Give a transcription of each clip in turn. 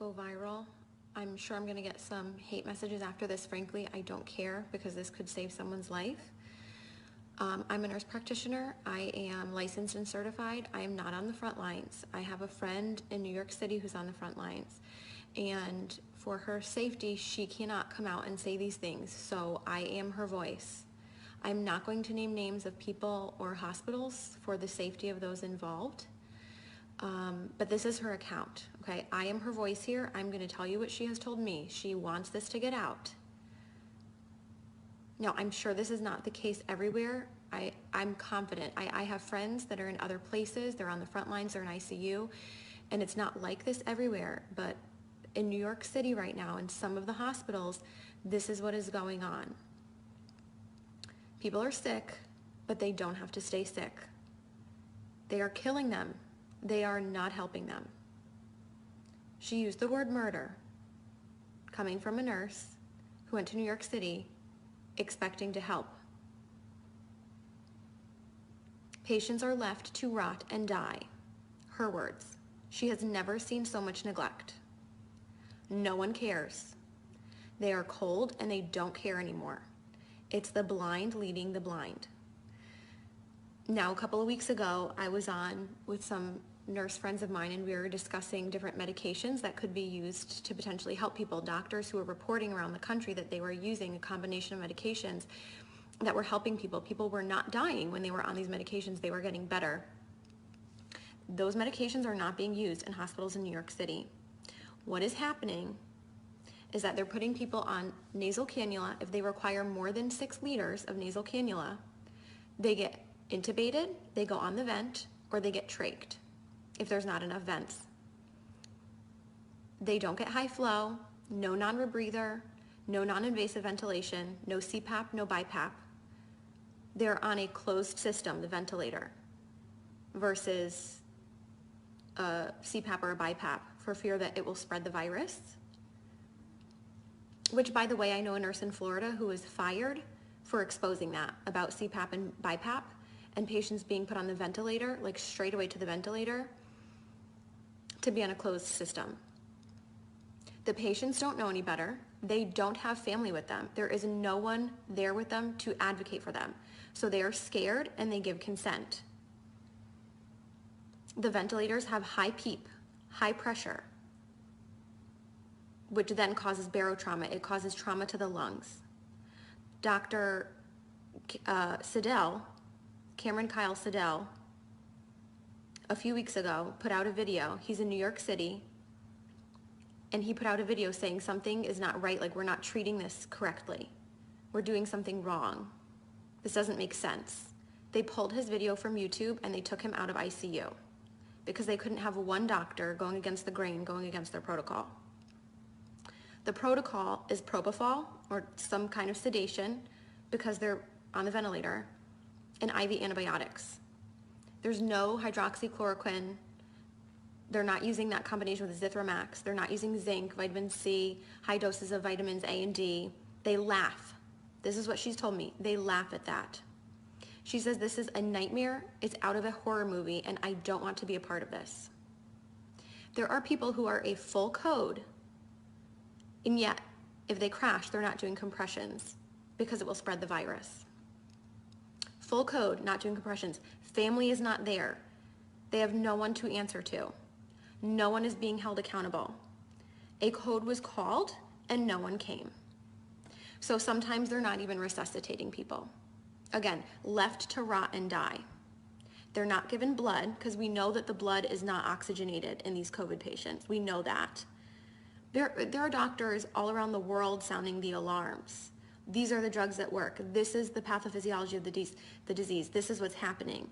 go viral. I'm sure I'm gonna get some hate messages after this. Frankly, I don't care because this could save someone's life. I'm a nurse practitioner. I am licensed and certified. I am not on the front lines. I have a friend in New York City who's on the front lines. And for her safety, she cannot come out and say these things. So I am her voice. I'm not going to name names of people or hospitals for the safety of those involved. But this is her account, okay? I am her voice here. I'm gonna tell you what she has told me. She wants this to get out. Now, I'm sure this is not the case everywhere. I'm confident. I have friends that are in other places. They're on the front lines, they're in ICU, and it's not like this everywhere. But in New York City right now, in some of the hospitals, this is what is going on. People are sick, but they don't have to stay sick. They are killing them. They are not helping them. She used the word murder, coming from a nurse who went to New York City expecting to help. Patients are left to rot and die. Her words. She has never seen so much neglect. No one cares. They are cold and they don't care anymore. It's the blind leading the blind. Now, a couple of weeks ago, I was on with some nurse friends of mine and we were discussing different medications that could be used to potentially help people. Doctors who were reporting around the country that they were using a combination of medications that were helping people. People were not dying when they were on these medications. They were getting better. Those medications are not being used in hospitals in New York City. What is happening is that they're putting people on nasal cannula. If they require more than 6 liters of nasal cannula, they get intubated, they go on the vent, or they get trached if there's not enough vents. They don't get high flow, no non-rebreather, no non-invasive ventilation, no CPAP, no BiPAP. They're on a closed system, the ventilator, versus a CPAP or a BiPAP for fear that it will spread the virus. Which, by the way, I know a nurse in Florida who was fired for exposing that about CPAP and BiPAP and patients being put on the ventilator, like straight away to the ventilator, to be on a closed system. The patients don't know any better. They don't have family with them. There is no one there with them to advocate for them. So they are scared and they give consent. The ventilators have high PEEP, high pressure, which then causes barotrauma. It causes trauma to the lungs. Dr. Siddell, Cameron Kyle Siddell, a few weeks ago put out a video. He's in New York City, and he put out a video saying something is not right, like we're not treating this correctly. We're doing something wrong. This doesn't make sense. They pulled his video from YouTube and they took him out of ICU because they couldn't have one doctor going against the grain, going against their protocol. The protocol is propofol or some kind of sedation because they're on the ventilator, and IV antibiotics. There's no hydroxychloroquine. They're not using that combination with Zithromax. They're not using zinc, vitamin C, high doses of vitamins A and D. They laugh. This is what she's told me. They laugh at that. She says this is a nightmare. It's out of a horror movie, and I don't want to be a part of this. There are people who are a full code, and yet if they crash, they're not doing compressions because it will spread the virus. Full code, not doing compressions. Family is not there. They have no one to answer to. No one is being held accountable. A code was called and no one came. So sometimes they're not even resuscitating people. Again, left to rot and die. They're not given blood because we know that the blood is not oxygenated in these COVID patients. We know that. There are doctors all around the world sounding the alarms. These are the drugs that work. This is the pathophysiology of the disease. This is what's happening.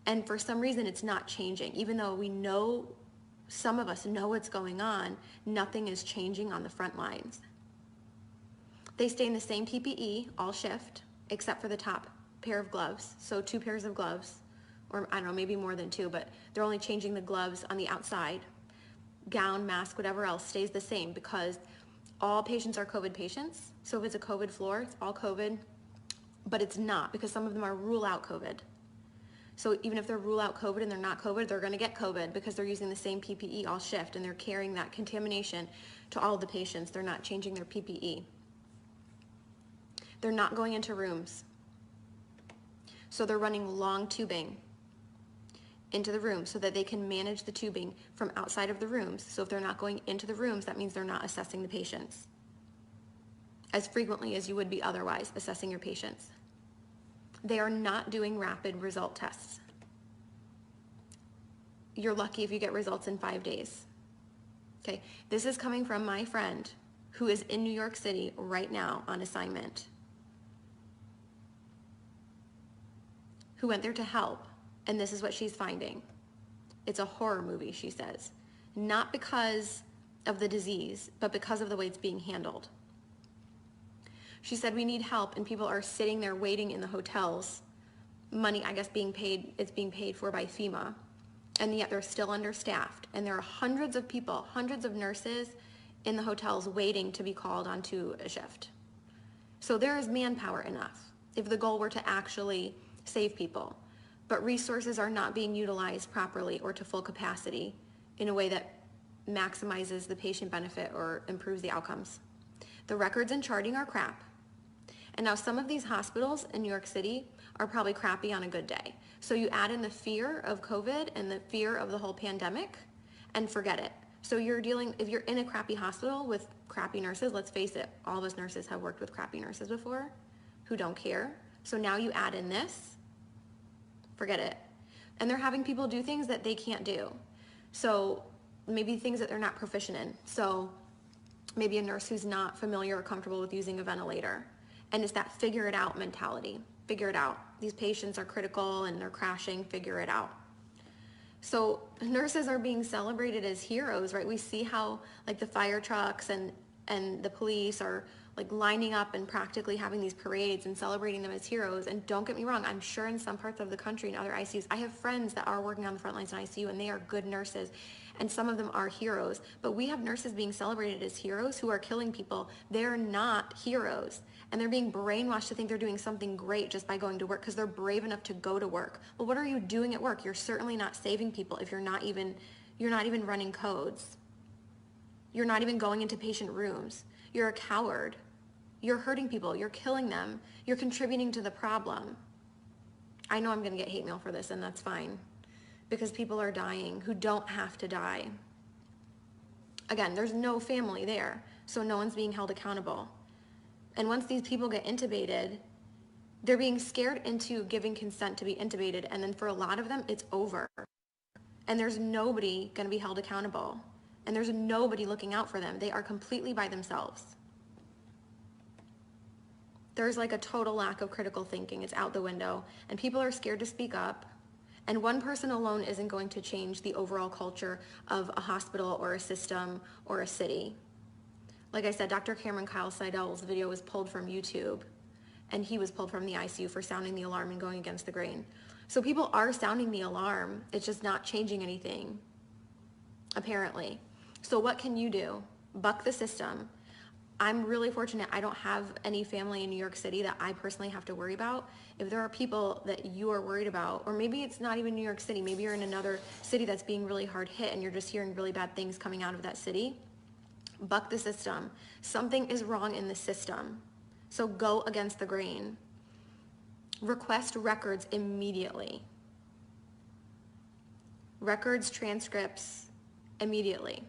And for some reason, it's not changing. Even though we know, some of us know what's going on, nothing is changing on the front lines. They stay in the same PPE all shift, except for the top pair of gloves. So 2 pairs of gloves, or I don't know, maybe more than 2, but they're only changing the gloves on the outside. Gown, mask, whatever else stays the same because all patients are COVID patients. So if it's a COVID floor, it's all COVID, but it's not because some of them are rule out COVID. So even if they rule out COVID and they're not COVID, they're gonna get COVID because they're using the same PPE all shift and they're carrying that contamination to all the patients. They're not changing their PPE. They're not going into rooms. So they're running long tubing into the room so that they can manage the tubing from outside of the rooms. So if they're not going into the rooms, that means they're not assessing the patients as frequently as you would be otherwise assessing your patients. They are not doing rapid result tests. You're lucky if you get results in 5 days. Okay, this is coming from my friend who is in New York City right now on assignment, who went there to help, and this is what she's finding. It's a horror movie, she says. Not because of the disease, but because of the way it's being handled. She said, we need help, and people are sitting there waiting in the hotels. Money, I guess, it's being paid for by FEMA, and yet they're still understaffed. And there are hundreds of people, hundreds of nurses in the hotels waiting to be called onto a shift. So there is manpower enough if the goal were to actually save people. But resources are not being utilized properly or to full capacity in a way that maximizes the patient benefit or improves the outcomes. The records and charting are crap. And now some of these hospitals in New York City are probably crappy on a good day. So you add in the fear of COVID and the fear of the whole pandemic and forget it. So if you're in a crappy hospital with crappy nurses, let's face it, all of us nurses have worked with crappy nurses before who don't care. So now you add in this, forget it. And they're having people do things that they can't do. So maybe things that they're not proficient in. So maybe a nurse who's not familiar or comfortable with using a ventilator. And it's that figure it out mentality. Figure it out. These patients are critical and they're crashing, figure it out. So nurses are being celebrated as heroes, right? We see how like the fire trucks and the police are like lining up and practically having these parades and celebrating them as heroes. And don't get me wrong, I'm sure in some parts of the country and other ICUs, I have friends that are working on the front lines in ICU and they are good nurses. And some of them are heroes, but we have nurses being celebrated as heroes who are killing people. They're not heroes. And they're being brainwashed to think they're doing something great just by going to work because they're brave enough to go to work. Well, what are you doing at work? You're certainly not saving people if you're not even running codes. You're not even going into patient rooms. You're a coward. You're hurting people. You're killing them. You're contributing to the problem. I know I'm going to get hate mail for this, and that's fine, because people are dying who don't have to die. Again, there's no family there, so no one's being held accountable. And once these people get intubated, they're being scared into giving consent to be intubated, and then for a lot of them, it's over. And there's nobody going to be held accountable, and there's nobody looking out for them. They are completely by themselves. There's like a total lack of critical thinking. It's out the window, and people are scared to speak up. And one person alone isn't going to change the overall culture of a hospital or a system or a city. Like I said, Dr. Cameron Kyle Seidel's video was pulled from YouTube, and he was pulled from the ICU for sounding the alarm and going against the grain. So people are sounding the alarm. It's just not changing anything, apparently. So what can you do? Buck the system. I'm really fortunate. I don't have any family in New York City that I personally have to worry about. If there are people that you are worried about, or maybe it's not even New York City, maybe you're in another city that's being really hard hit and you're just hearing really bad things coming out of that city, buck the system. Something is wrong in the system. So go against the grain. Request records immediately. Records, transcripts, immediately.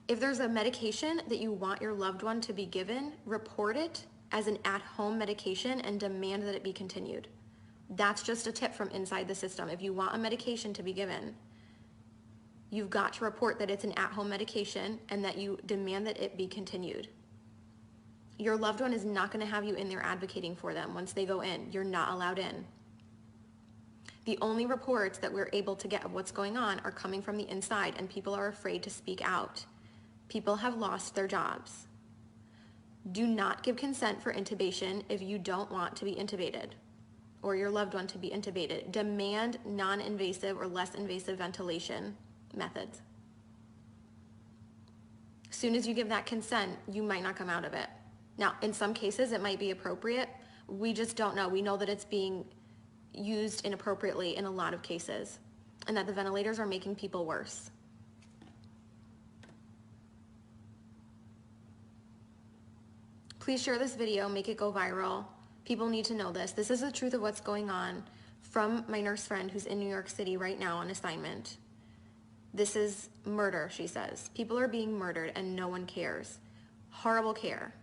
If there's a medication that you want your loved one to be given, report it as an at-home medication and demand that it be continued. That's just a tip from inside the system. If you want a medication to be given, you've got to report that it's an at-home medication and that you demand that it be continued. Your loved one is not going to have you in there advocating for them once they go in. You're not allowed in. The only reports that we're able to get of what's going on are coming from the inside, and people are afraid to speak out. People have lost their jobs. Do not give consent for intubation if you don't want to be intubated or your loved one to be intubated. Demand non-invasive or less invasive ventilation methods. As soon as you give that consent, you might not come out of it. Now, in some cases, it might be appropriate. We just don't know. We know that it's being used inappropriately in a lot of cases, and that the ventilators are making people worse. Please share this video, make it go viral. People need to know this. This is the truth of what's going on from my nurse friend who's in New York City right now on assignment. This is murder, she says. People are being murdered and no one cares. Horrible care.